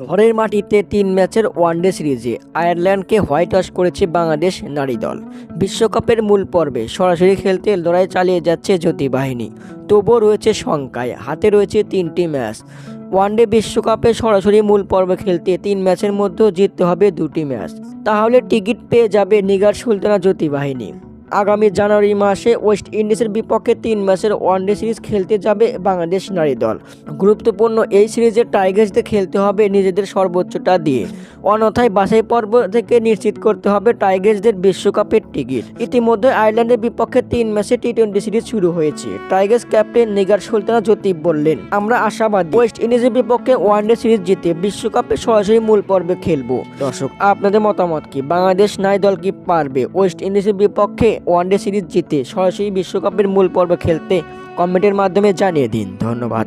ঘরের মাটিতে ৩ ম্যাচের ওয়ানডে সিরিজে আয়ারল্যান্ডকে হোয়াইট ওয়াশ করেছে বাংলাদেশ নারী দল। বিশ্বকাপের মূল পর্বে সরাসরি খেলতে লড়াই চালিয়ে যাচ্ছে জ্যোতি বাহিনী। তবুও রয়েছে শঙ্কায়, হাতে রয়েছে ৩টি ম্যাচ। ওয়ানডে বিশ্বকাপে সরাসরি মূল পর্বে খেলতে ৩ ম্যাচের মধ্যেও জিততে হবে 2টি ম্যাচ, তাহলে টিকিট পেয়ে যাবে নিগার সুলতানা জ্যোতি বাহিনী। আগামী জানুয়ারি মাসে ওয়েস্ট ইন্ডিজের বিপক্ষে ৩ ম্যাচের ওয়ানডে সিরিজ খেলতে যাবে বাংলাদেশ নারী দল। গুরুত্বপূর্ণ এই সিরিজে টাইগার্সদের খেলতে হবে নিজেদের সর্বোচ্চটা দিয়ে, অন্যথায় বাছাই পর্ব থেকে নিশ্চিত করতে হবে টাইগার্সদের বিশ্বকাপের টিকিট। ইতিমধ্যে আয়ারল্যান্ডের বিপক্ষে 3 ম্যাচে টি-20 সিরিজ শুরু হয়েছে। টাইগার্স ক্যাপ্টেন নিগার সুলতানা জ্যোতি বললেন, আমরা আশাবাদী ওয়েস্ট ইন্ডিজের বিপক্ষে ওয়ানডে সিরিজ জিতে বিশ্বকাপে সরাসরি মূল পর্বে খেলবো। দর্শক, আপনাদের মতামত কি? বাংলাদেশ নারী দল কি পারবে ওয়েস্ট ইন্ডিজের বিপক্ষে ওয়ানডে সিরিজ জিতে সরাসরি বিশ্বকাপের মূল পর্বে খেলতে? কমেন্টের মাধ্যমে জানিয়ে দিন। ধন্যবাদ।